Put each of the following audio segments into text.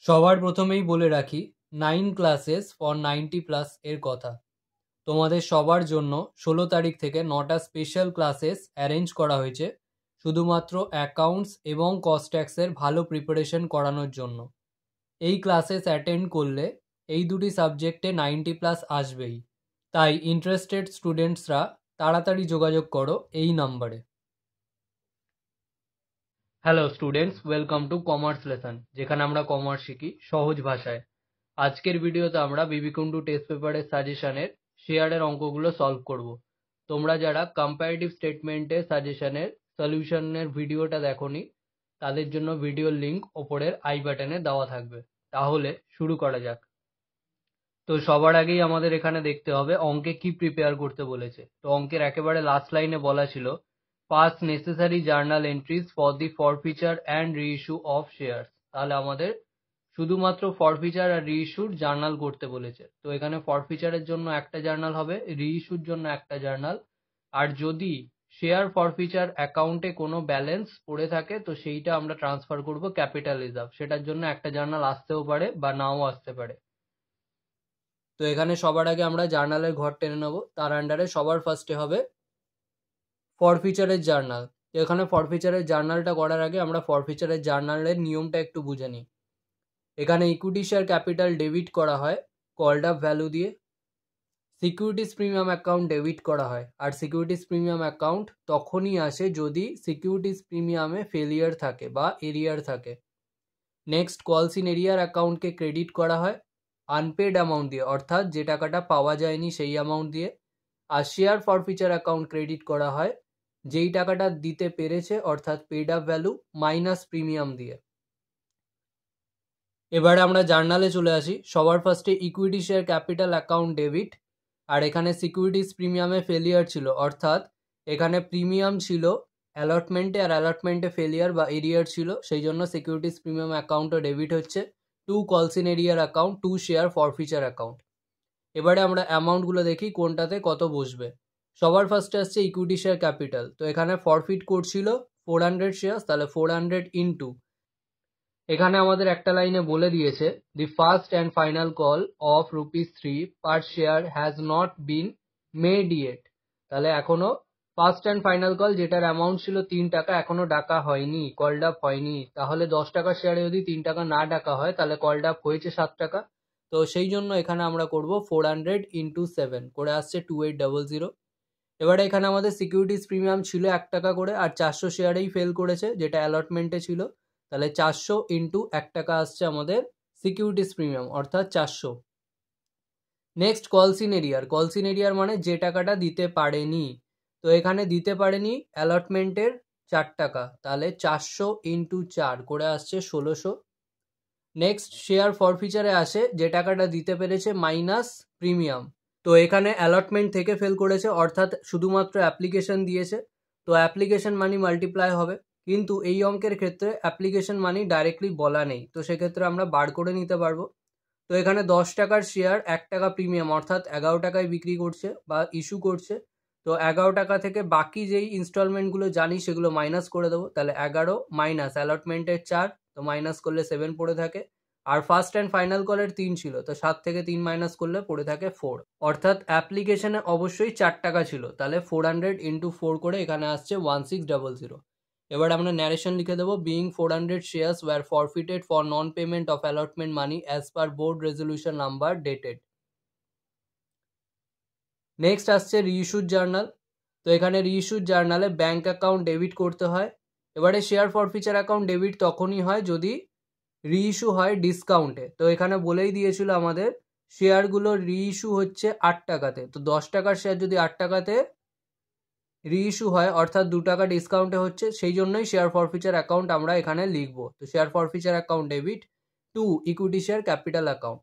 সবার প্রথমেই বলে রাখি 9 ক্লাসেস ফর 90+ এর কথা। তোমাদের সবার জন্য 16 তারিখ থেকে 9টা স্পেশাল ক্লাসেস অ্যারেঞ্জ করা হয়েছে শুধুমাত্র অ্যাকাউন্টস এবং কস্ট ট্যাক্সের ভালো প্রিপারেশন করানোর জন্য। এই ক্লাসেস অ্যাটেন্ড করলে এই দুটি সাবজেক্টে 90+ আসবেই, তাই ইন্টারেস্টেড স্টুডেন্টসরা তাড়াতাড়ি যোগাযোগ করো এই নাম্বারে। Hello students, welcome to commerce lesson, যেখানে আমরা কমার্স শিখি সহজ ভাষায়। আজকের ভিডিওতে আমরা বিবিকুন্ডু টেস্ট পেপারের সাজেশনের শেয়ারের অঙ্কগুলো সলভ করব। তোমরা যারা কম্পারেটিভ স্টেটমেন্টের সাজেশনের সলিউশনের ভিডিওটা দেখোনি, তাদের জন্য ভিডিওর লিঙ্ক ওপরের আই বাটনে দেওয়া থাকবে। তাহলে শুরু করা যাক। তো সবার আগেই আমাদের এখানে দেখতে হবে অঙ্কে কি প্রিপেয়ার করতে বলেছে। তো অঙ্কের একেবারে লাস্ট লাইনে বলা ছিল pass necessary journal entries for the forfeiture and reissue of shares. তাহলে আমাদের শুধুমাত্র ফরফিচার আর রিইস্যুর জার্নাল করতে বলেছে। তো এখানে ফরফিচারের জন্য একটা জার্নাল হবে, রিইস্যুর জন্য একটা জার্নাল। আর যদি শেয়ার ফরফিচার অ্যাকাউন্টে কোনো ব্যালেন্স পড়ে থাকে তো সেইটা আমরা ট্রান্সফার করব ক্যাপিটাল রিজার্ভ, সেটার জন্য একটা জার্নাল আসতেও পারে বা নাও আসতে পারে। তো এখানে সবার আগে আমরা জার্নালের ঘর টেনে নেব। তার আন্ডারে সবার ফার্স্টে হবে ফরফিচারের জার্নাল। তো এখানে ফরফিচারের জার্নালটা করার আগে আমরা ফরফিচারের জার্নালের নিয়মটা একটু বুঝে নিই। এখানে ইকুইটি শেয়ার ক্যাপিটাল ডেবিট করা হয় কল্ড আপ ভ্যালু দিয়ে, সিকিউরিটিজ প্রিমিয়াম অ্যাকাউন্ট ডেবিট করা হয়। আর সিকিউরিটিজ প্রিমিয়াম অ্যাকাউন্ট তখনই আসে যদি সিকিউরিটিজ প্রিমিয়ামে ফেলিয়ার থাকে বা এরিয়ার থাকে। নেক্সট, কলস ইন এরিয়ার অ্যাকাউন্টকে ক্রেডিট করা হয় আনপেড অ্যামাউন্ট দিয়ে, অর্থাৎ যে টাকাটা পাওয়া যায়নি সেই অ্যামাউন্ট দিয়ে। আর শেয়ার ফরফিচার অ্যাকাউন্ট ক্রেডিট করা হয় যেই টাকাটা দিতে পেরেছে, অর্থাৎ paid up value minus premium দিয়ে। এবারে আমরা জার্নালে চলে আসি। সবার ফার্স্টে equity share capital account debit, আর এখানে সিকিউরিটিজ প্রিমিয়ামে ফেলিয়ার ছিল, অর্থাৎ এখানে প্রিমিয়াম ছিল অ্যালটমেন্টে আর অ্যালটমেন্টে ফেলিয়ার বা এরিয়ার ছিল, সেই জন্য সিকিউরিটিজ প্রিমিয়াম অ্যাকাউন্টও ডেবিট হচ্ছে two calls in arrear account, to share forfeiture account. এবারে আমরা অ্যামাউন্টগুলো দেখি কোনটাতে কত বসবে। সবার ফার্স্টে আসছে ইকুইটি শেয়ার ক্যাপিটাল। তো এখানে ফরফিট করছিল 400 শেয়ার্স, তাহলে 400 ইন্টু, এখানে আমাদের একটা লাইনে বলে দিয়েছে the first and final call of ₹3 per share has not been made yet. তাহলে এখনো ফার্স্ট অ্যান্ড ফাইনাল কল, যেটার অ্যামাউন্ট ছিল 3 টাকা, এখনো ডাকা হয়নি, কল্ড আপ হয়নি। তাহলে 10 টাকার শেয়ারে যদি 3 টাকা না ডাকা হয় তাহলে কল্ড আপ হয়েছে 7 টাকা। তো সেই জন্য এখানে আমরা করব 400 ইন্টু 7 করে আসছে 2800। এবারে এখানে আমাদের সিকিউরিটিজ প্রিমিয়াম ছিল 1 টাকা করে, আর 400 শেয়ারেই ফেল করেছে যেটা অ্যালটমেন্টে ছিল। তাহলে 400 ইন্টু 1 টাকা আসছে আমাদের সিকিউরিটিজ প্রিমিয়াম, অর্থাৎ 400। নেক্সট, কলস ইন এরিয়ার মানে যে টাকাটা দিতে পারেনি। তো এখানে দিতে পারেনি অ্যালটমেন্টের 4 টাকা, তাহলে 400 ইন্টু 4 করে আসছে 1600। নেক্সট, শেয়ার ফরফিচারে আসে যে টাকাটা দিতে পেরেছে মাইনাস প্রিমিয়াম। তো এখানে অ্যালটমেন্ট থেকে ফেল করেছে, অর্থাৎ শুধুমাত্র অ্যাপ্লিকেশন দিয়েছে, তো অ্যাপ্লিকেশন মানি মাল্টিপ্লাই হবে। কিন্তু এই অঙ্কের ক্ষেত্রে অ্যাপ্লিকেশন মানি ডাইরেক্টলি বলা নেই, তো সেক্ষেত্রে আমরা বার করে নিতে পারবো। তো এখানে 10 টাকার শেয়ার 1 টাকা প্রিমিয়াম, অর্থাৎ 11 টাকায় বিক্রি করছে বা ইস্যু করছে। তো 11 টাকা থেকে বাকি যেই ইনস্টলমেন্টগুলো জানি সেগুলো মাইনাস করে দেবো। তাহলে 11 মাইনাস অ্যালটমেন্টের 4, তো মাইনাস করলে 7 পড়ে থাকে। আর ফার্স্ট অ্যান্ড ফাইনাল কলের 3 ছিল, তো 7 থেকে 3 মাইনাস করলে পড়ে থাকে 4, অর্থাৎ অ্যাপ্লিকেশনে অবশ্যই 4 টাকা ছিল। তাহলে 400 ইন্টু 4 করে এখানে আসছে 1600। এবার আমরা ন্যারেশন লিখে দেবো। Being 400 shares were forfeited for non payment of allotment money as per board resolution number dated. Next আসছে রিইস্যুড জার্নাল। তো এখানে রিইস্যুড জার্নালে ব্যাঙ্ক অ্যাকাউন্ট ডেবিট করতে হয়। এবারে শেয়ার ফরফিচার অ্যাকাউন্ট ডেবিট তখনই হয় যদি রিইস্যু হয় ডিসকাউন্টে। তো এখানে বলেই দিয়েছিল আমাদের শেয়ারগুলো রিইস্যু হচ্ছে 8 টাকাতে। তো 10 টাকার শেয়ার যদি 8 টাকাতে রিইস্যু হয়, অর্থাৎ 2 টাকা ডিসকাউন্টে হচ্ছে, সেই জন্যই শেয়ার ফরফিচার অ্যাকাউন্ট আমরা এখানে লিখবো। তো share forfeiture account debit to equity share capital account.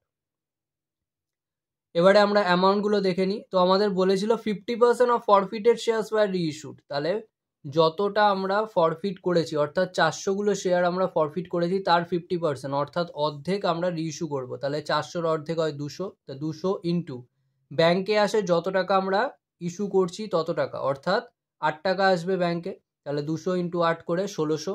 এবারে আমরা অ্যামাউন্টগুলো দেখে নিই। তো আমাদের বলেছিল 50% of forfeited shares were reissued. তাহলে যতটা আমরা ফরফিট করেছি, অর্থাৎ 400 গুলো শেয়ার আমরা ফরফিট করেছি, তার 50% অর্থাৎ অর্ধেক আমরা রিইস্যু করবো। তাহলে 400-র অর্ধেক হয় 200, তো 200 ইন্টু ব্যাংকে আসে যত টাকা আমরা ইস্যু করছি তত টাকা, অর্থাৎ 8 টাকা আসবে ব্যাংকে। তাহলে 200 ইন্টু 8 করে 1600।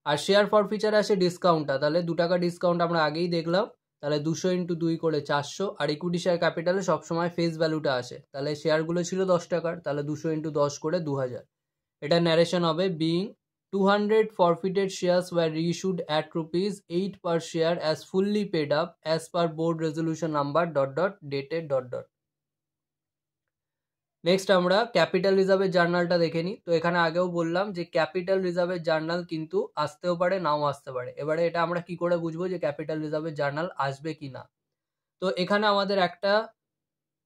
আর শেয়ার ফরফিচারে আসে ডিসকাউন্টটা, তাহলে 2 টাকা ডিসকাউন্ট আমরা আগেই দেখলাম, তাহলে 200 × 2 করে 400। আর ইকুইটি শেয়ার ক্যাপিটালে সবসময় ফেস ভ্যালুটা আসে, তাহলে শেয়ারগুলো ছিল 10 টাকার, তাহলে 200 × 10 করে 2000। এটা ন্যারেশন হবে being 200 forfeited shares were reissued at ₹8 per share as fully paid up as per board resolution number ... dated ... next আমরা ক্যাপিটাল রিজার্ভের জার্নালটা দেখে নিই। তো এখানে আগেও বললাম যে ক্যাপিটাল রিজার্ভের জার্নাল কিন্তু আসতেও পারে, নাও আসতে পারে। এবারে এটা আমরা কি করে বুঝবো যে ক্যাপিটাল রিজার্ভের জার্নাল আসবে কি না? তো এখানে আমাদের একটা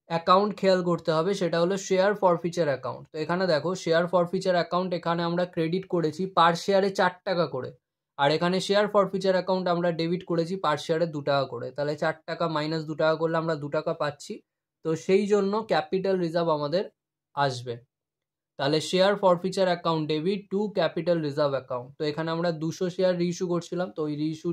অ্যাকাউন্ট খেয়াল করতে হবে, সেটা হলো শেয়ার ফরফিচার অ্যাকাউন্ট। তো এখানে দেখো শেয়ার ফরফিচার অ্যাকাউন্ট এখানে আমরা ক্রেডিট করেছি পার শেয়ারে 4 টাকা করে, আর এখানে শেয়ার ফরফিচার অ্যাকাউন্ট আমরা ডেবিট করেছি পার শেয়ারে 2 টাকা করে, তাহলে 4 টাকা মাইনাস 2 টাকা করলে আমরা 2 টাকা পাচ্ছি। তো সেই জন্য ক্যাপিটাল রিজার্ভ আমাদের আসবে। তাহলে share forfeiture account debit to capital reserve account. তো এখানে আমরা 200 শেয়ার রিইস্যু করছিলাম, তো ওই রিইস্যু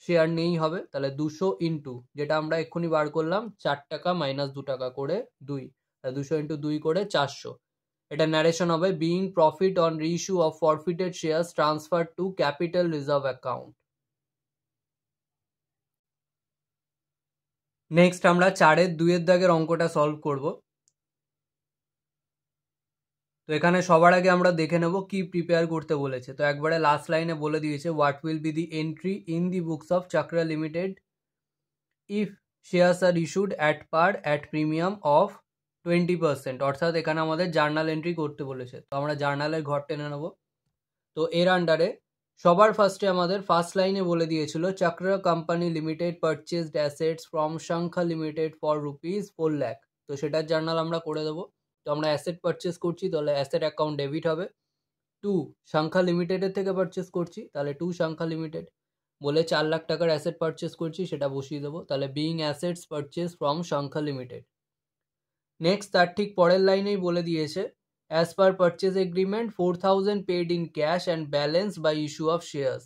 শেয়ার নেই হবে, তাহলে 200 ইন্টু যেটা আমরা এক্ষুনি বার করলাম 4 টাকা মাইনাস 2 টাকা করে 2, 200 × 2 করে 400। এটা ন্যারেশন হবে being profit on reissue of forfeited shares transfer to capital reserve account. Next আমরা 4-এর 2-এর দাগের অঙ্কটা সলভ করব। তো এখানে সবার আগে আমরা দেখে নেব কি প্রিপেয়ার করতে বলেছে। তো একবারে লাস্ট লাইনে বলে দিয়েছে what will be the entry in the books of Chakra limited if shares are issued at par at premium of 20%, অর্থাৎ এখানে আমাদের জার্নাল এন্ট্রি করতে বলেছে। তো আমরা জার্নালের ঘর টেনে নেব। তো এর আন্ডারে সবার ফার্স্টে আমাদের ফার্স্ট লাইনে বলে দিয়েছিল Chakra company limited purchased assets from Sankhya limited for ₹4 lakh. তো সেটার জার্নাল আমরা করে দেবো। তো আমরা অ্যাসেট পারচেস করছি, তাহলে অ্যাসেট অ্যাকাউন্ট ডেবিট হবে। 2 সংখ্যা লিমিটেডের থেকে পারচেস করছি, তাহলে 2 সংখ্যা লিমিটেড বলে 4 লাখ টাকার অ্যাসেট পারচেস করছি, সেটা বসিয়ে দেবো। তাহলে being assets purchase from Sankhya limited. Next তার ঠিক পরের লাইনেই বলে দিয়েছে as per purchase agreement 4000 paid in cash and balance by issue of shares.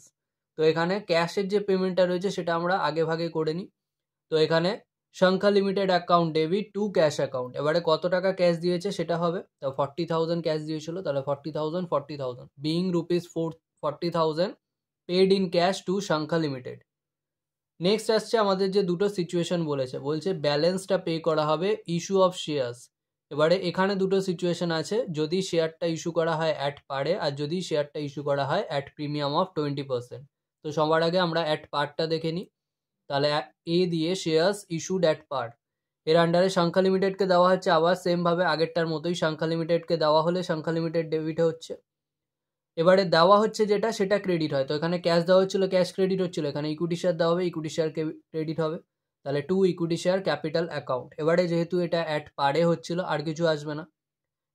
তো এখানে ক্যাশের যে পেমেন্টটা রয়েছে সেটা আমরা আগে ভাগে করে নিই। তো এখানে সংখ্যা limited account debit two cash account. এবারে কত টাকা ক্যাশ দিয়েছে সেটা হবে, তো 40,000 ক্যাশ দিয়েছিল, তাহলে 40,000 being ₹40,000 paid in cash to Sankhya limited. Next আসছে আমাদের যে দুটো সিচুয়েশন বলছে ব্যালেন্সটা পে করা হবে ইস্যু অফ শেয়ার্স। এবারে এখানে দুটো সিচুয়েশন আছে, যদি শেয়ারটা ইস্যু করা হয় অ্যাট পারে আর যদি শেয়ারটা ইস্যু করা হয় অ্যাট প্রিমিয়াম অফ 20%। তো সবার আগে আমরা অ্যাট পারটা দেখে নিই। তাহলে এ দিয়ে শেয়ার্স ইস্যুড অ্যাট পার, এর আন্ডারে সংখ্যা লিমিটেডকে দেওয়া হচ্ছে আবার সেমভাবে আগেরটার মতোই, সংখ্যা লিমিটেডকে দেওয়া হলে সংখ্যা লিমিটেড ডেবিট হচ্ছে। এবারে দেওয়া হচ্ছে যেটা সেটা ক্রেডিট হয়। তো এখানে ক্যাশ দেওয়া হচ্ছিল, ক্যাশ ক্রেডিট হচ্ছিল, এখানে ইকুইটি শেয়ার দেওয়া হবে, ইকুইটি শেয়ার ক্রেডিট হবে। তাহলে to equity share capital account. এবারে যেহেতু এটা অ্যাট পারে হচ্ছিল আর কিছু আসবে না।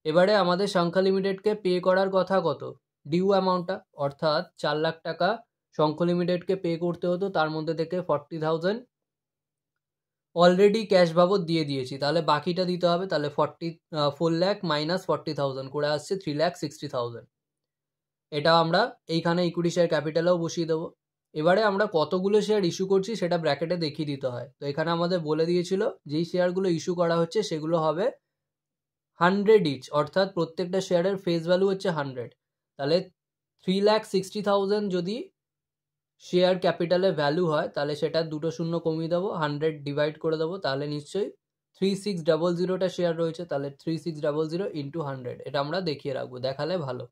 এবারে আমাদের সংখ্যা লিমিটেডকে পে করার কথা কত, ডিউ অ্যামাউন্টটা, অর্থাৎ 4 লাখ টাকা সংখ্যা লিমিটেডকে পে করতে হতো, তার মধ্যে থেকে 40,000 অলরেডি ক্যাশ বাবদ দিয়ে দিয়েছি, তাহলে বাকিটা দিতে হবে। তাহলে 4 লাখ মাইনাস 40,000 করে আসছে 3,60,000। এটা আমরা এইখানে ইকুইটি শেয়ার ক্যাপিটালেও বসিয়ে দেবো। এবারে আমরা কতগুলো শেয়ার ইস্যু করছি সেটা ব্র্যাকেটে দেখিয়ে দিতে হয়। তো এখানে আমাদের বলে দিয়েছিল যেই শেয়ারগুলো ইস্যু করা হচ্ছে সেগুলো হবে 100 ইচ, অর্থাৎ প্রত্যেকটা শেয়ারের ফেস ভ্যালু হচ্ছে 100। তাহলে 3,60,000 যদি শেয়ার ক্যাপিটালে ভ্যালু হয় তাহলে সেটা দুটো শূন্য কমিয়ে দেবো, 100 ডিভাইড করে দেবো, তাহলে নিশ্চয়ই 3600টা শেয়ার রয়েছে, তাহলে 3600 ইন্টু 100 এটা আমরা দেখিয়ে রাখবো, দেখালে ভালো।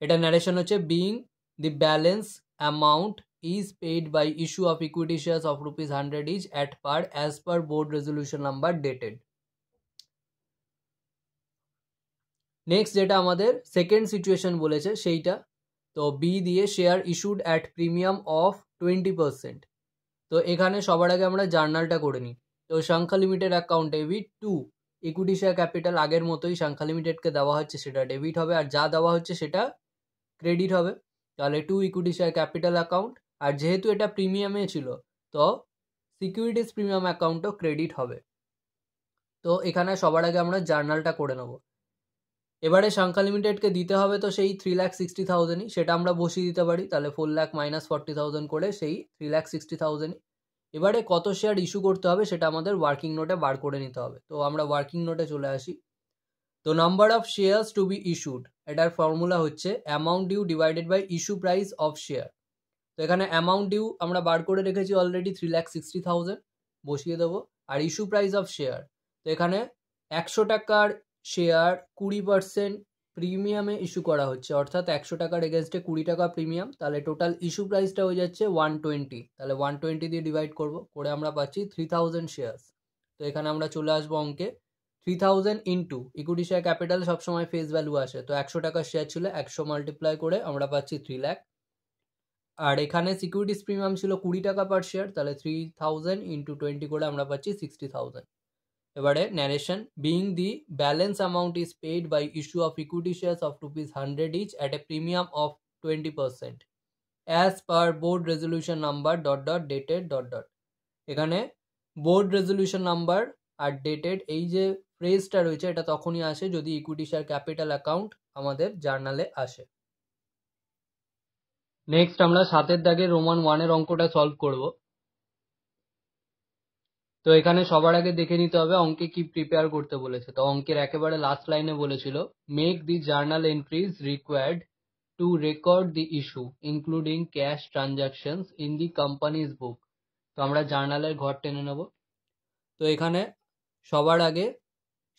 এটা ন্যারেশন হচ্ছে being the balance amount is paid by issue of equity shares of ₹100 each at par as per board resolution number dated. Next যেটা আমাদের সেকেন্ড সিচুয়েশন বলেছে সেইটা, তো বি দিয়ে share issued at premium of 20%। তো এখানে সবার আগে আমরা জার্নালটা করে নিই। তো সংখ্যা limited account debit to equity share capital, আগের মতোই সংখ্যা লিমিটেডকে দেওয়া হচ্ছে সেটা ডেবিট হবে, আর যা দেওয়া হচ্ছে সেটা ক্রেডিট হবে। তাহলে to equity share capital account, আর যেহেতু এটা প্রিমিয়ামে ছিল তো সিকিউরিটিজ প্রিমিয়াম অ্যাকাউন্টও ক্রেডিট হবে। তো এখানে সবার আগে আমরা জার্নালটা করে নেব। এবারে সংখ্যা লিমিটেডকে দিতে হবে তো সেই 3,60,000ই, সেটা আমরা বসিয়ে দিতে পারি। তাহলে 4 লাখ মাইনাস 40,000 করে সেই 3,60,000ই। এবারে কত শেয়ার ইস্যু করতে হবে সেটা আমাদের ওয়ার্কিং নোটে বার করে নিতে হবে। তো আমরা ওয়ার্কিং নোটে চলে আসি। তো number of shares to be issued, এটার ফর্মুলা হচ্ছে amount due divided by issue price of share. তো এখানে অ্যামাউন্ট ডিউ আমরা বার করে রেখেছি অলরেডি 3,60,000 বসিয়ে দেবো, আর ইস্যু প্রাইস অফ শেয়ার, তো এখানে 100 টাকার শেয়ার 20% প্রিমিয়ামে ইস্যু করা হচ্ছে, অর্থাৎ 100 টাকার এগেনস্টে 20 টাকা প্রিমিয়াম, তাহলে টোটাল ইস্যু প্রাইসটা হয়ে যাচ্ছে 120, তাহলে 120 দিয়ে ডিভাইড করে আমরা পাচ্ছি 3,000 শেয়ার্স। তো এখানে আমরা চলে আসবো অঙ্কে, 3,000 ইন্টু ইকুইটি শেয়ার ক্যাপিটাল সবসময় ফেস ভ্যালু আসে, তো 100 টাকার শেয়ার ছিল 100 মাল্টিপ্লাই করে আমরা পাচ্ছি 3 লাখ, আর এখানে সিকিউরিটিস প্রিমিয়াম ছিল 20 টাকা পার শেয়ার, তাহলে 3,000 ইন্টু 20 করে আমরা পাচ্ছি 60,000। এবারে narration, being the balance amount is paid by issue of equity shares of ₹100 each at a premium of 20% as per board resolution number dated . এখানে বোর্ড রেজলিউশন নাম্বার আর dated এই যে ফ্রেজটা রয়েছে এটা তখনই আসে যদি ইকুইটি শেয়ার ক্যাপিটাল অ্যাকাউন্ট আমাদের জার্নালে আসে। নেক্সট আমরা 7 দাগে রোমান 1 অঙ্কটা সলভ করব। তো এখানে সবার আগে দেখে নিতে হবে অঙ্কে কি প্রিপেয়ার করতে বলেছে। তো অঙ্কের একেবারে লাস্ট লাইনে বলেছিল make the journal entries required to record the issue including cash transactions in the companies book. তো আমরা জার্নালের ঘর টেনে নেব। তো এখানে সবার আগে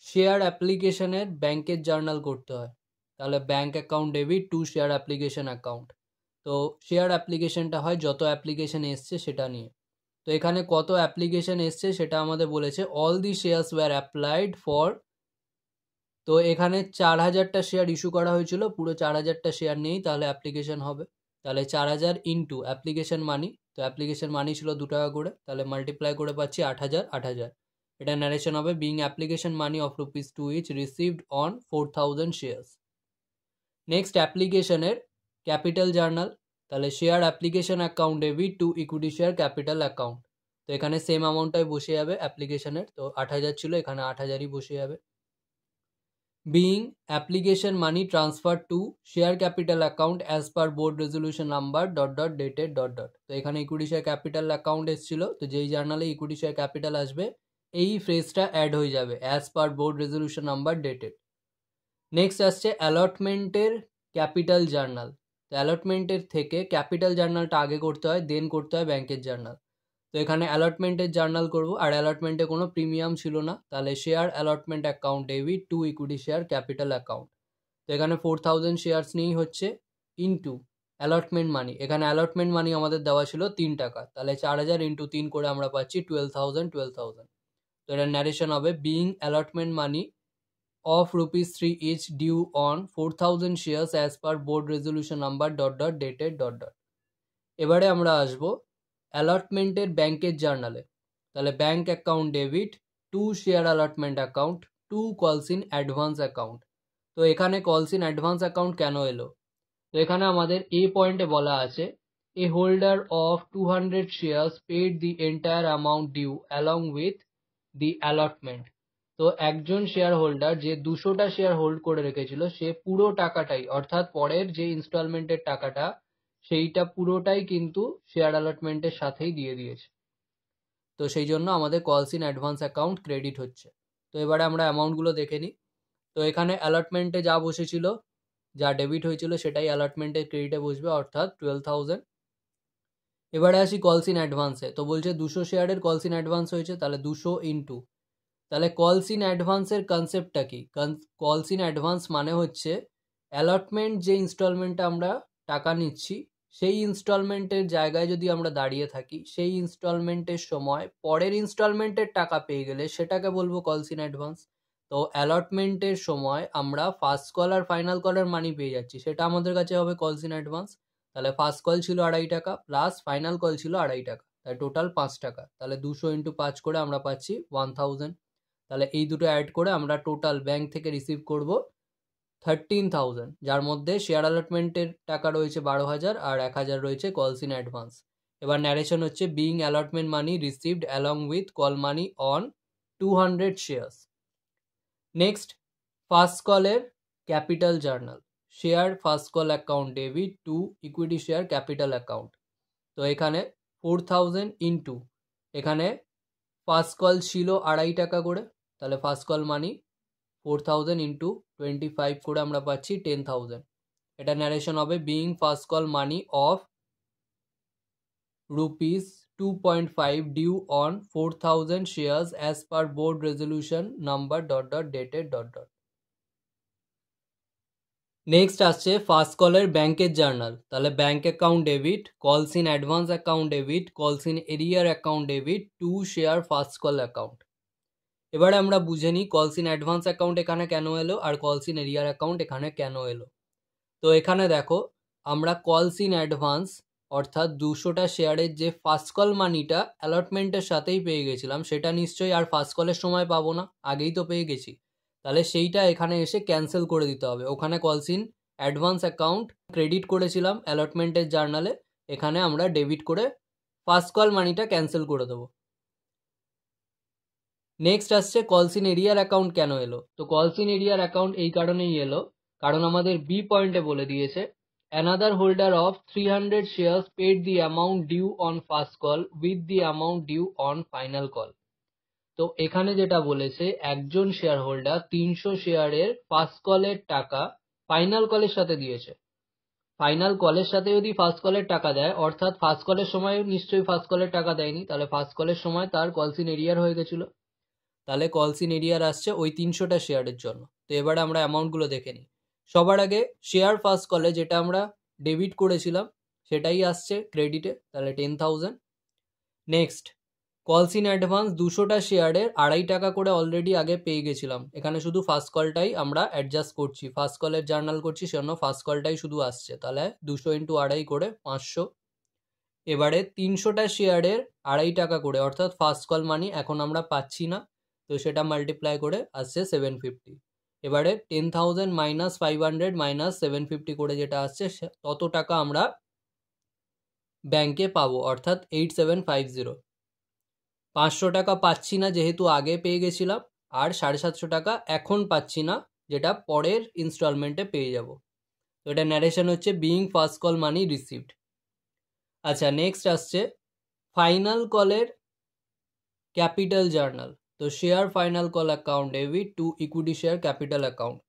শেয়ার অ্যাপ্লিকেশনের ব্যাংকের জার্নাল করতে হয়, তাহলে bank account debit to share application account. তো শেয়ার অ্যাপ্লিকেশনটা হয় যত অ্যাপ্লিকেশন এসছে সেটা নিয়ে। তো এখানে কত অ্যাপ্লিকেশন এসছে সেটা আমাদের বলেছে all the shares were applied for. তো এখানে 4,000টা শেয়ার ইস্যু করা হয়েছিল, পুরো 4,000টা শেয়ার নেই তাহলে অ্যাপ্লিকেশন হবে, তাহলে 4,000 ইন্টু অ্যাপ্লিকেশন মানি, তো অ্যাপ্লিকেশন মানি ছিল 2 টাকা করে, তাহলে মাল্টিপ্লাই করে পাচ্ছি 8,000। এটা ন্যারেশন হবে being application money of ₹2 each received on 4,000 shares. Next অ্যাপ্লিকেশনের ক্যাপিটাল জার্নাল, তাহলে share application account debit to equity share capital account. তো এখানে সেম অ্যামাউন্টটাই বসে যাবে অ্যাপ্লিকেশনের, তো 8,000 ছিল এখানে 8,000ই বসে যাবে। Being application money transfer to share capital account as per board resolution number dated . তো এখানে ইকুইটি শেয়ার ক্যাপিটাল অ্যাকাউন্ট এসেছিল, তো যেই জার্নালে ইকুইটি শেয়ার ক্যাপিটাল আসবে এই ফ্রেজটা অ্যাড হয়ে যাবে as per board resolution number dated. Next আসছে অ্যালটমেন্টের ক্যাপিটাল জার্নাল। তো অ্যালটমেন্টের থেকে ক্যাপিটাল জার্নালটা আগে করতে হয়, দেন করতে হয় ব্যাংকের জার্নাল। তো এখানে অ্যালটমেন্টের জার্নাল করব, আর অ্যালটমেন্টে কোনো প্রিমিয়াম ছিল না, তাহলে share allotment account debit to equity share capital account. তো এখানে 4,000 শেয়ার্স নিয়েই হচ্ছে ইন্টু অ্যালটমেন্ট মানি, এখানে অ্যালটমেন্ট মানি আমাদের দেওয়া ছিল 3 টাকা, তাহলে 4,000 ইন্টু 3 করে আমরা পাচ্ছি 12,000। তো এটা ন্যারেশন হবে being allotment money of ₹3 each due on 4,000 shares as per board resolution number dated . এবারে আমরা আসব অ্যালটমেন্টের ব্যাংকের জার্নালে, তাহলে bank account debit to share allotment account to calls in advance account. তো এখানে কলস ইন অ্যাডভান্স অ্যাকাউন্ট কেন এলো, তো এখানে আমাদের এই পয়েন্টে বলা আছে a holder of 200 shares paid the entire amount due along with the allotment. তো একজন শেয়ার হোল্ডার যে 200টা শেয়ার হোল্ড করে রেখেছিল সে পুরো টাকাটাই, অর্থাৎ পরের যে ইনস্টলমেন্টের টাকাটা সেইটা পুরোটাই কিন্তু শেয়ার অ্যালটমেন্টের সাথেই দিয়ে দিয়েছে, তো সেই জন্য আমাদের কলস ইন অ্যাডভান্স অ্যাকাউন্ট ক্রেডিট হচ্ছে। তো এবারে আমরা অ্যামাউন্টগুলো দেখে নিই। তো এখানে অ্যালটমেন্টে যা বসেছিল, যা ডেবিট হয়েছিল সেটাই অ্যালটমেন্টের ক্রেডিটে বসবে, অর্থাৎ 12,000। এবারে আসি কলস ইন অ্যাডভান্সে, তো বলছে 200 শেয়ারের কলস ইন অ্যাডভান্স হয়েছে, তাহলে 200 ইন্টু, তাহলে কলস ইন অ্যাডভান্সের কনসেপ্টটা কি, কলস ইন অ্যাডভান্স মানে হচ্ছে অ্যালটমেন্ট যে ইনস্টলমেন্টে আমরা টাকা নিচ্ছি সেই ইনস্টলমেন্টের জায়গায় যদি আমরা দাঁড়িয়ে থাকি, সেই ইনস্টলমেন্টের সময় পরের ইনস্টলমেন্টের টাকা পেয়ে গেলে সেটাকে বলবো কলস ইন অ্যাডভান্স। তো অ্যালটমেন্টের সময় আমরা ফার্স্ট কল আর ফাইনাল কলের মানি পেয়ে যাচ্ছি, সেটা আমাদের কাছে হবে কলস ইন অ্যাডভান্স। তাহলে ফার্স্ট কল ছিল 2.5 টাকা প্লাস ফাইনাল কল ছিল 2.5 টাকা, তাই টোটাল 5 টাকা, তাহলে 200 ইন্টু 5 করে আমরা পাচ্ছি 1,000। তাহলে এই দুটো অ্যাড করে আমরা টোটাল ব্যাংক থেকে রিসিভ করব 13,000, যার মধ্যে শেয়ার অ্যালটমেন্টের টাকা রয়েছে 12,000 আর 1,000 রয়েছে কলস ইন অ্যাডভান্স। এবার ন্যারেশন হচ্ছে being allotment money received along with call money on 200 shares. Next first কলের capital journal, share first call account debit to equity share capital account. তো এখানে 4,000 ইন্টু, এখানে ফার্স্ট কল ছিল 2.5 টাকা করে, তাহলে ফার্স্ট কল মানি 4000 ইন্টু 25 করে আমরা পাচ্ছি 10,000। এটা ন্যারেশন হবে being first call money of rupees 2.5 due on 4,000 shares as per board resolution number ... dated ... next আসছে ফার্স্ট কলের ব্যাংকের জার্নাল। তাহলে bank account debit, calls in advance account debit, calls in arrear account debit, to share first call account. এবারে আমরা বুঝে নিই কলস in advance account এখানে কেন এলো আর কলস ইন এরিয়ার অ্যাকাউন্ট এখানে কেন এলো। তো এখানে দেখো আমরা কলস ইন অ্যাডভান্স অর্থাৎ 200টা শেয়ারের যে ফার্স্ট কল মানিটা অ্যালটমেন্টের সাথেই পেয়ে গেছিলাম, সেটা নিশ্চয়ই আর ফার্স্ট কলের সময় পাবো না, আগেই তো পেয়ে গেছি। তাহলে সেইটা এখানে এসে ক্যান্সেল করে দিতে হবে। ওখানে কলস ইন অ্যাডভান্স অ্যাকাউন্ট ক্রেডিট করেছিলাম অ্যালটমেন্টের জার্নালে, এখানে আমরা ডেবিট করে ফার্স্ট কল মানিটা ক্যান্সেল করে দেবো। নেক্সট আসছে কলস ইন এরিয়ার অ্যাকাউন্ট কেন এলো। তো কলস ইন এরিয়ার অ্যাকাউন্ট এই কারণেই এলো কারণ আমাদের বি পয়েন্টে বলে দিয়েছে another holder of 300 shares paid the amount due on first call with the amount due on final call। তো এখানে যেটা বলেছে একজন শেয়ার হোল্ডার 300 শেয়ারের ফার্স্ট কলের টাকা ফাইনাল কলের সাথে দিয়েছে। ফাইনাল কলের সাথে যদি ফার্স্ট কলের টাকা দেয় অর্থাৎ ফার্স্ট কলের সময় নিশ্চয়ই ফার্স্ট কলের টাকা দেয়নি, তাহলে ফার্স্ট কলের সময় তার কলস ইন এরিয়ার হয়ে গেছিল। তাহলে কলস ইন এরিয়ার আসছে ওই 300টা শেয়ারের জন্য। তো এবারে আমরা অ্যামাউন্টগুলো দেখে নিই। সবার আগে শেয়ার ফার্স্ট কলে যেটা আমরা ডেবিট করেছিলাম সেটাই আসছে ক্রেডিটে, তাহলে 10,000। নেক্সট কলস ইন অ্যাডভান্স 200টা শেয়ারের 2.5 টাকা করে অলরেডি আগে পেয়ে গেছিলাম, এখানে শুধু ফার্স্ট কলটাই আমরা অ্যাডজাস্ট করছি, ফার্স্ট কলের জার্নাল করছি সেজন্য ফার্স্ট কলটাই শুধু আসছে, তাহলে 200 ইন্টু 2.5 করে 500। এবারে 300টা শেয়ারের 2.5 টাকা করে অর্থাৎ ফার্স্ট কল মানি এখন আমরা পাচ্ছি না, তো সেটা মাল্টিপ্লাই করে আসছে 750। এবারে 10,000 মাইনাস 500 মাইনাস 750 করে যেটা আসছে তত টাকা আমরা ব্যাংকে পাবো অর্থাৎ 8750। 500 টাকা পাচ্ছি না যেহেতু আগে পেয়ে গেছিলাম, আর 750 টাকা এখন পাচ্ছি না যেটা পরের ইনস্টলমেন্টে পেয়ে যাব। তো এটা ন্যারেশন হচ্ছে being first call money received. আচ্ছা নেক্সট আসছে ফাইনাল কলের ক্যাপিটাল জার্নাল। তো share final call account debit to equity share capital account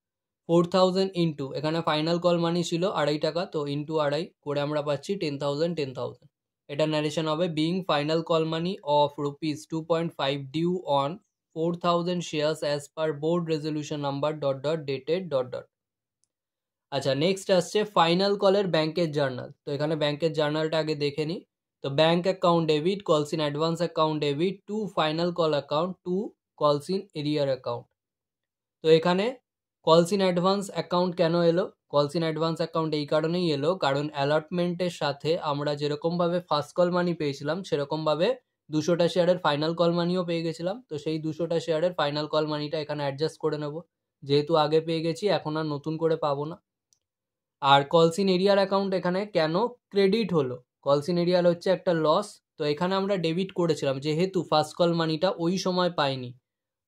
4,000 into এখানে ফাইনাল কল মানি ছিল 2.5 টাকা, তো ইন্টু 2.5 করে আমরা পাচ্ছি 10,000। এটা ন্যারেশন হবে being final call money of rupees 2.5 due on 4,000 shares as per board resolution number ... dated ... আচ্ছা নেক্সট আসছে ফাইনাল কলের ব্যাংকের জার্নাল। তো এখানে ব্যাংকের জার্নালটা আগে দেখে নিই। তো bank account debit, calls in advance account debit, to final call account, to calls in arrear account. তো এখানে কলস ইন অ্যাডভান্স অ্যাকাউন্ট কেন এলো, কলস ইন অ্যাডভান্স অ্যাকাউন্ট এই কারণেই এলো কারণ অ্যালটমেন্টের সাথে আমরা যেরকমভাবে ফার্স্ট কল মানি পেয়েছিলাম সেরকমভাবে 200টা শেয়ারের ফাইনাল কল মানিও পেয়ে গেছিলাম। তো সেই 200টা শেয়ারের ফাইনাল কল মানিটা এখানে অ্যাডজাস্ট করে নেব, যেহেতু আগে পেয়ে গেছি এখন আর নতুন করে পাবো না। আর কলস ইন এরিয়ার অ্যাকাউন্ট এখানে কেন ক্রেডিট হলো, কলস ইন এরিয়ার হচ্ছে একটা লস, তো এখানে আমরা ডেবিট করেছিলাম যেহেতু ফার্স্ট কল মানিটা ওই সময় পাইনি,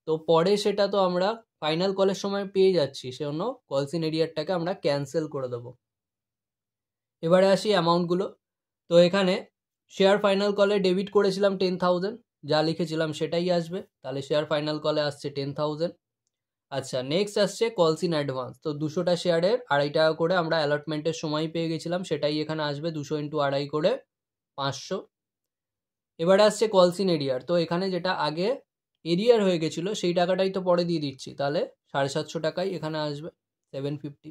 তো পরে সেটা তো আমরা ফাইনাল কলের সময় পেয়ে যাচ্ছি, সেজন্য কলস ইন এরিয়ারটাকে আমরা ক্যান্সেল করে দেবো। এবারে আসি অ্যামাউন্টগুলো। তো এখানে শেয়ার ফাইনাল কলে ডেবিট করেছিলাম 10,000, যা লিখেছিলাম সেটাই আসবে, তাহলে শেয়ার ফাইনাল কলে আসছে 10,000। আচ্ছা নেক্সট আসছে কলস ইন অ্যাডভান্স। তো 200টা শেয়ারের 2.5 টাকা করে আমরা অ্যালটমেন্টের সময় পেয়ে গেছিলাম, সেটাই এখানে আসবে 200 ইন্টু 2.5 করে 500। এবারে আসছে কলস ইন এরিয়ার। তো এখানে যেটা আগে এরিয়ার হয়ে গেছিল সেই টাকাটাই তো পরে দিয়ে দিচ্ছি, তাহলে 750 টাকাই এখানে আসবে 750।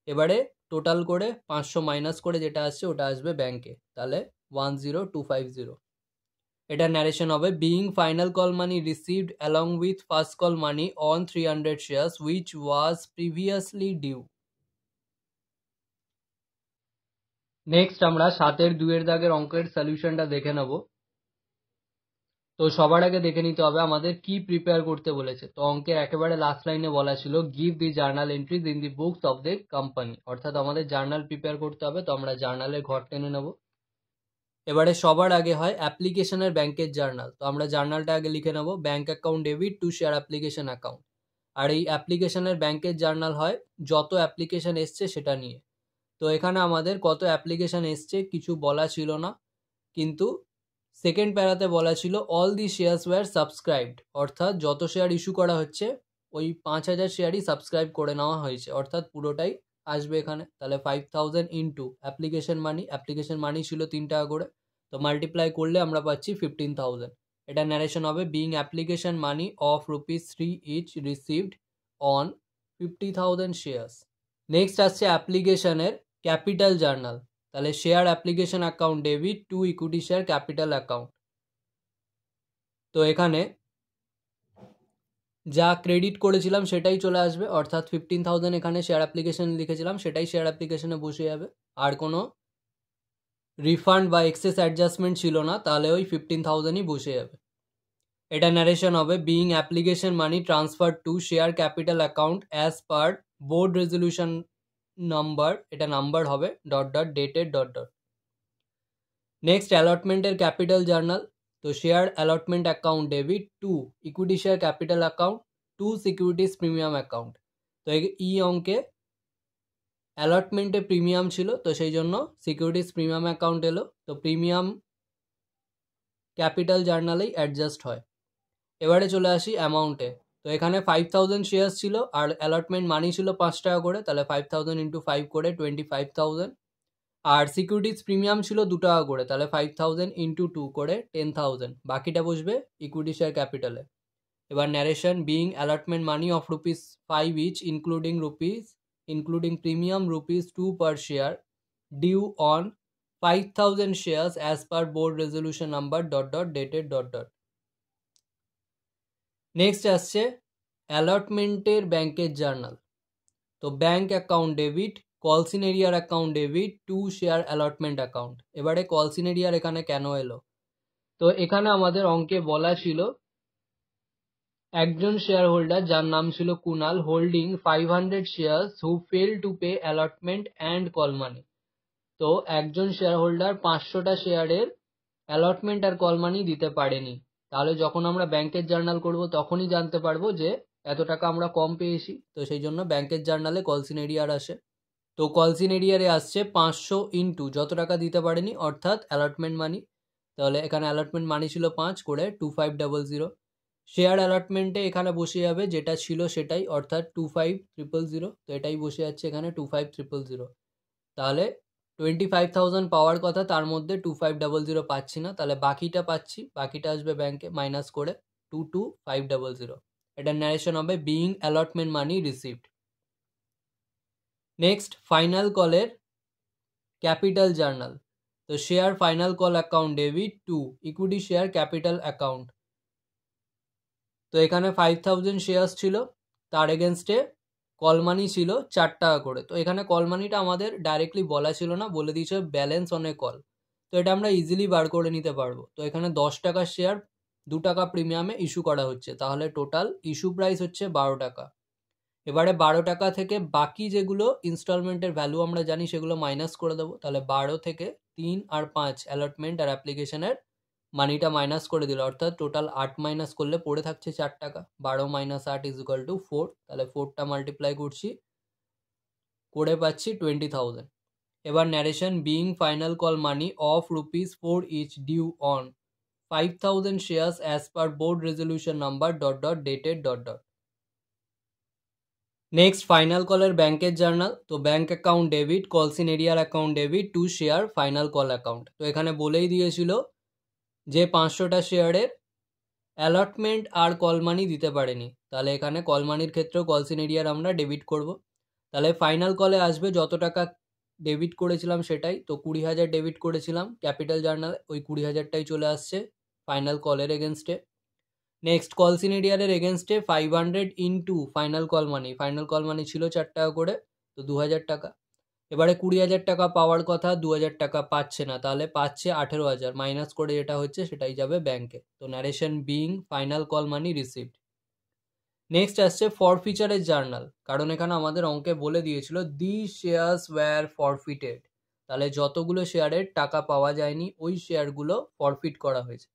এবারে টোটাল করে 500 মাইনাস করে যেটা আসছে ওটা আসবে ব্যাংকে, তাহলে 10250। এটা ন্যারেশন হবে being final call money received along with first call money on 300 shares which was previously due. Next আমরা 7-এর 2-এর দাগের অঙ্কের সলিউশনটা দেখে নেব। তো সবার আগে দেখে নিতে হবে আমাদের কি প্রিপেয়ার করতে বলেছে। তো অঙ্কের একেবারে লাস্ট লাইনে বলা ছিল give the journal entries in the books of the company, অর্থাৎ আমাদের জার্নাল প্রিপেয়ার করতে হবে। তো আমরা জার্নালের ঘর টেনে নেব। এবারে সবার আগে হয় অ্যাপ্লিকেশনের ব্যাংকের জার্নাল। তো আমরা জার্নালটা আগে লিখে নেব bank account debit to share application account. আর এই অ্যাপ্লিকেশনের ব্যাংকের জার্নাল হয় যত অ্যাপ্লিকেশন এসছে সেটা নিয়ে। তো এখানে আমাদের কত অ্যাপ্লিকেশন এসছে কিছু বলা ছিল না, কিন্তু সেকেন্ড প্যারাতে বলা ছিল all the shares were subscribed, অর্থাৎ যত শেয়ার ইস্যু করা হচ্ছে ওই 5000 শেয়ারই সাবস্ক্রাইব করে নেওয়া হয়েছে, অর্থাৎ পুরোটাই আসবে এখানে। তাহলে 5000 ইন্টু অ্যাপ্লিকেশন মানি ছিল 3 টাকা করে, তো মাল্টিপ্লাই করলে আমরা পাচ্ছি 15,000। এটা ন্যারেশন হবে being application money of ₹3 each received on 50,000 shares. Next আসছে অ্যাপ্লিকেশনের ক্যাপিটাল জার্নাল। তাহলে share application account debit to equity share capital account. তো এখানে যা ক্রেডিট করেছিলাম সেটাই চলে আসবে, অর্থাৎ 15,000 এখানে শেয়ার অ্যাপ্লিকেশন লিখেছিলাম সেটাই শেয়ার অ্যাপ্লিকেশনে বসে যাবে, আর কোনো রিফান্ড বা এক্সেস অ্যাডজাস্টমেন্ট ছিল না, তাহলে ওই 15,000ই বসে যাবে। এটা ন্যারেশন হবে being application money transfer to share capital account as per board resolution number, এটা নাম্বার হবে ডেটেড . নেক্সট অ্যালটমেন্টের ক্যাপিটাল জার্নাল। তো share allotment account debit to equity share capital account to securities premium account. তো এই অঙ্কে অ্যালটমেন্টে premium ছিল, তো সেই জন্য সিকিউরিটিজ প্রিমিয়াম অ্যাকাউন্ট এলো, তো প্রিমিয়াম ক্যাপিটাল জার্নালেই অ্যাডজাস্ট হয়। এবারে চলে আসি অ্যামাউন্টে। তো এখানে 5000 শেয়ার্স ছিল আর অ্যালটমেন্ট মানি ছিল 5 টাকা করে, তাহলে 5000 ইন্টু 5 করে 25,000। আর সিকিউরিটিজ প্রিমিয়াম ছিল 2 টাকা করে, তাহলে 5000 ইন্টু 2 করে 10,000। বাকিটা বসবে ইকুইটি শেয়ার ক্যাপিটালে। এবার narration being allotment money of ₹5 each including premium ₹2 per share due on 5,000 shares as per board resolution number dated . Next আসছে অ্যালটমেন্টের ব্যাংকের জার্নাল। তো bank account debit calls in arrear account debit to share allotment account. এবারে কলসিন এরিয়ার এখানে কেন এলো? তো এখানে আমাদের অঙ্কে বলা ছিল একজন শেয়ার হোল্ডার যার নাম ছিল Kunal holding 500 shares who fail to pay allotment and call money. তো একজন শেয়ার হোল্ডার 500টা শেয়ারের অ্যালটমেন্ট আর কল মানি দিতে পারেনি। তাহলে যখন আমরা ব্যাংকের জার্নাল করব তখনই জানতে পারবো যে এত টাকা আমরা কম পেয়েছি, তো সেই জন্য ব্যাংকের জার্নালে কলসিন এরিয়ার আসে। তো কলসিন এরিয়ারে আসছে 500 ইন্টু যত টাকা দিতে পারেনি অর্থাৎ অ্যালটমেন্ট মানি। তাহলে এখানে অ্যালটমেন্ট মানি ছিল 5 করে 2500। শেয়ার অ্যালটমেন্টে এখানে বসে যাবে যেটা ছিল সেটাই, অর্থাৎ 25,000। তো এটাই বসে যাচ্ছে এখানে 25,000। তাহলে 25,000 পাওয়ার কথা, তার মধ্যে 2500 পাচ্ছি না, তাহলে বাকিটা পাচ্ছি, বাকিটা আসবে ব্যাংকে মাইনাস করে 22,500। এটা ন্যারেশন হবে being allotment money received. Next final কলের ক্যাপিটাল জার্নাল। তো share final call account debit to equity share capital account. তো এখানে 5,000 শেয়ার্স ছিল, তার এগেনস্টে কল মানি ছিল 4 টাকা করে। তো এখানে কল মানিটা আমাদের ডাইরেক্টলি বলা ছিল না, বলে দিয়েছে ব্যালেন্স অন এ কল। তো এটা আমরা ইজিলি বার করে নিতে পারবো। তো এখানে 10 টাকার শেয়ার 2 টাকা প্রিমিয়ামে ইস্যু করা হচ্ছে, তাহলে টোটাল ইস্যু প্রাইস হচ্ছে 12 টাকা। এবারে 12 টাকা থেকে বাকি যেগুলো ইনস্টলমেন্টের ভ্যালু আমরা জানি সেগুলো মাইনাস করে দেবো। তাহলে 12 থেকে 3 আর 5 অ্যালটমেন্ট আর অ্যাপ্লিকেশনের মানিটা মাইনাস করে দিল, অর্থাৎ টোটাল 8 মাইনাস করলে পড়ে থাকছে 4 টাকা। 12 মাইনাস 8 ইজ ইকুয়াল টু 4। তাহলে 4টা মাল্টিপ্লাই করছি করে পাচ্ছি 20,000। এবার narration being final call money of ₹4 each due on 5,000 shares as per board resolution number dated . Next final কলের ব্যাংকের জার্নাল। তো bank account debit calls in arrear account debit to share final call account. তো এখানে বলেই দিয়েছিল যে 500টা শেয়ারের allotment আর call মানি দিতে পারেনি, তাহলে এখানে কল মানির ক্ষেত্রেও কলসিন এরিয়ার আমরা ডেবিট করব। তাহলে ফাইনাল কলে আসবে যত টাকা ডেবিট করেছিলাম সেটাই, তো 20,000 ডেবিট করেছিলাম ক্যাপিটাল জার্নাল, ওই 20,000টাই চলে আসছে ফাইনাল কলের এগেনস্টে। নেক্সট কলসিন এরিয়ারের এগেনস্টে 500 ইন্টু ফাইনাল কল মানি ছিল 4 টাকা করে, তো 2,000 টাকা। এবারে 20,000 টাকা পাওয়ার কথা, 2,000 টাকা পাচ্ছে না, তাহলে পাচ্ছে 18,000, মাইনাস করে যেটা হচ্ছে সেটাই যাবে ব্যাংকে। তো narration being final call money received. Next আসছে ফরফিচারের জার্নাল, কারণ এখানে আমাদের অঙ্কে বলে দিয়েছিল দি শেয়ার্স ওয়্যার ফরফিটেড। তাহলে যতগুলো শেয়ারের টাকা পাওয়া যায়নি ওই শেয়ারগুলো ফরফিট করা হয়েছে।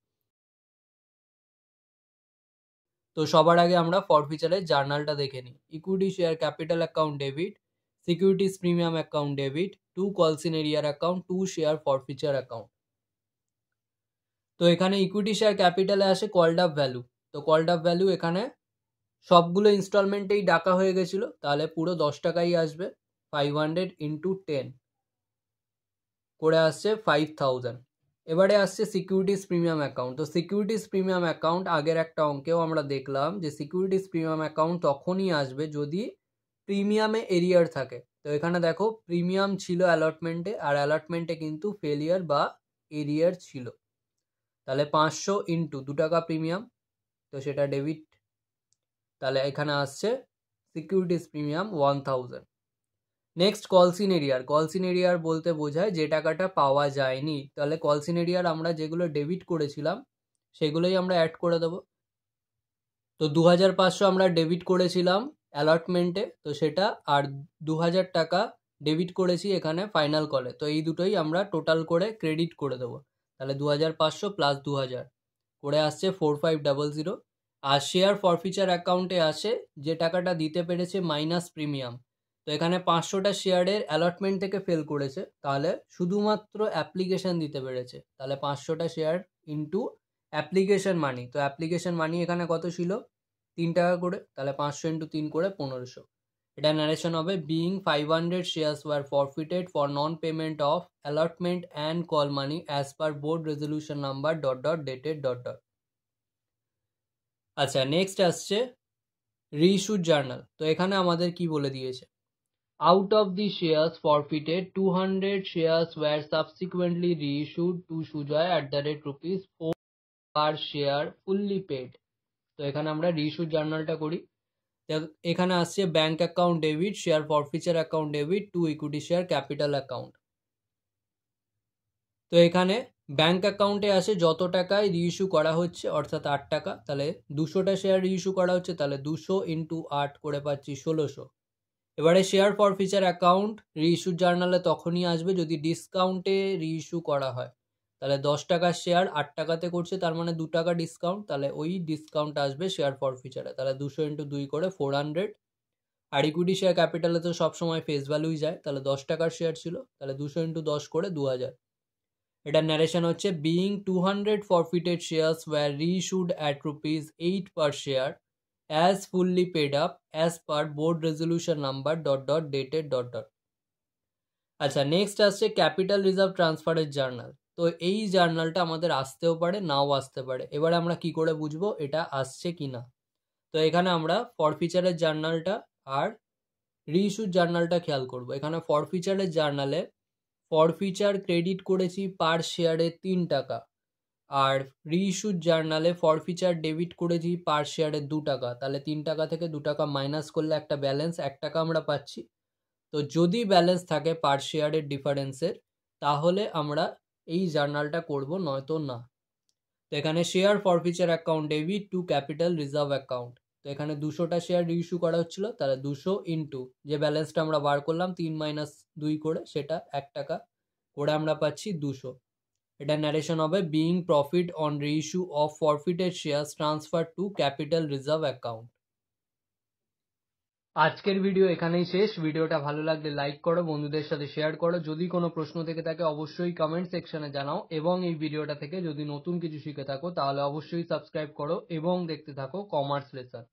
তো সবার আগে আমরা ফরফিচারের জার্নালটা দেখে নিই। Equity share capital account debit securities premium account debit to calls in arrear account to share forfeiture account. তো এখানে ইকুইটি শেয়ার ক্যাপিটালে আসে কল্ড আপ ভ্যালু। তো কল্ড আপ ভ্যালু এখানে সবগুলো ইনস্টলমেন্টেই ডাকা হয়ে গেছিল, তাহলে পুরো 10 টাকাই আসবে। 500 ইন্টু 10 করে আসছে 5000। এবারে আসছে সিকিউরিটিজ প্রিমিয়াম অ্যাকাউন্ট। তো সিকিউরিটিজ প্রিমিয়াম অ্যাকাউন্ট আগের একটা অঙ্কেও আমরা দেখলাম যে সিকিউরিটিজ প্রিমিয়াম অ্যাকাউন্ট তখনই আসবে যদি প্রিমিয়ামে এরিয়ার থাকে। তো এখানে দেখো প্রিমিয়াম ছিল অ্যালটমেন্টে, আর অ্যালটমেন্টে কিন্তু ফেলিয়ার বা এরিয়ার ছিল। তাহলে 500 ইন্টু 2 টাকা প্রিমিয়াম, তো সেটা ডেবিট। তাহলে এখানে আসছে সিকিউরিটিজ প্রিমিয়াম 1000। নেক্সট কলসিন এরিয়ার। কলসিন এরিয়ার বলতে বোঝায় যে টাকাটা পাওয়া যায়নি। তাহলে কলসিন এরিয়ার আমরা যেগুলো ডেবিট করেছিলাম সেগুলোই আমরা অ্যাড করে দেবো। তো 2500 আমরা ডেবিট করেছিলাম অ্যালটমেন্টে, তো সেটা, আর 2000 টাকা ডেবিট করেছি এখানে ফাইনাল কলে, তো এই দুটোই আমরা টোটাল করে ক্রেডিট করে দেবো। তাহলে 2500 প্লাস 2000 করে আসছে 4500। আর শেয়ার ফরফিচার অ্যাকাউন্টে আসে যে টাকাটা দিতে পেরেছে মাইনাস প্রিমিয়াম। তো এখানে 500টা শেয়ারের অ্যালটমেন্ট থেকে ফেল করেছে, তাহলে শুধুমাত্র অ্যাপ্লিকেশন দিতে পেরেছে। তাহলে 500টা শেয়ার ইন্টু অ্যাপ্লিকেশন মানি। তো অ্যাপ্লিকেশন মানি এখানে কত ছিল? 3 টাকা করে। তাহলে 500 ইন্টু 3 করে 1500। এটা নারেশন হবে being 500 shares were forfeited for non payment of allotment and call money as per board resolution number dot dot dated dot dot. আচ্ছা, নেক্সট আসছে রিইস্যুড জার্নাল। তো এখানে আমাদের কি বলে দিয়েছে, out of the shares forfeited 200 shares were subsequently reissued to Sujoy @rupees4 per share fully paid. তো এখানে আমরা রিইস্যুড জার্নালটা করি। এখানে আসছে bank account debit, share forfeiture account debit to equity share capital account. তো এখানে ব্যাংক অ্যাকাউন্টে আসে যত টাকায় রিইস্যু করা হচ্ছে, অর্থাৎ 8 টাকা। তাহলে 200টা শেয়ার রিইস্যু করা হচ্ছে, তাহলে 200 ইন্টু 8 করে পাচ্ছি 1600। এবারে শেয়ার ফরফিচার অ্যাকাউন্ট রিইস্যুড জার্নালে তখনই আসবে যদি ডিসকাউন্টে রিইস্যু করা হয়। তাহলে 10 টাকার শেয়ার 8 টাকাতে করছে, তার মানে 2 টাকা ডিসকাউন্ট, তাহলে ওই ডিসকাউন্ট আসবে শেয়ার ফরফিচারে। তাহলে 200 ইন্টু 2 করে 400। আর ইকুইটি শেয়ার ক্যাপিটালে তো সবসময় ফেস ভ্যালুই যায়, তাহলে 10 টাকার শেয়ার ছিল, তাহলে 200 ইন্টু 10 করে 2000। এটার ন্যারেশন হচ্ছে being 200 forfeited shares were reissued at ₹8 per share as fully paid up as per board resolution number dot dot dated dot dot। আচ্ছা, নেক্সট আসছে ক্যাপিটাল রিজার্ভ ট্রান্সফারের জার্নাল। তো এই জার্নালটা আমাদের আসতেও পারে, নাও আসতে পারে। এবারে আমরা কি করে বুঝবো এটা আসছে কি না? তো এখানে আমরা ফরফিচারের জার্নালটা আর রিইস্যুড জার্নালটা খেয়াল করব। এখানে ফরফিচারের জার্নালে ফরফিচার ক্রেডিট করেছি পার শেয়ারে 3 টাকা, আর রিইস্যুড জার্নালে ফরফিচার ডেবিট করেছি পার শেয়ারে 2 টাকা। তাহলে 3 টাকা থেকে 2 টাকা মাইনাস করলে একটা ব্যালেন্স 1 টাকা আমরা পাচ্ছি। তো যদি ব্যালেন্স থাকে পার শেয়ারের ডিফারেন্সের, তাহলে আমরা এই জার্নালটা করব, নয়তো না। তো এখানে share forfeiture account debit to capital reserve account. তো এখানে 200টা শেয়ার রিইস্যু করা হচ্ছিল, তাহলে 200 ইন্টু যে ব্যালেন্সটা আমরা বার করলাম 3 মাইনাস 2 করে, সেটা 1 টাকা করে আমরা পাচ্ছি 200। এটা ন্যারেশন হবে being profit on reissue of forfeited shares transfer to capital reserve account. আজকের ভিডিও এখানেই শেষ। ভিডিওটা ভালো লাগলে লাইক করো, বন্ধুদের সাথে শেয়ার করো। যদি কোনো প্রশ্ন থেকে থাকে অবশ্যই কমেন্ট সেকশনে জানাও, এবং এই ভিডিওটা থেকে যদি নতুন কিছু শিখে থাকো তাহলে অবশ্যই সাবস্ক্রাইব করো এবং দেখতে থাকো কমার্স লেসন।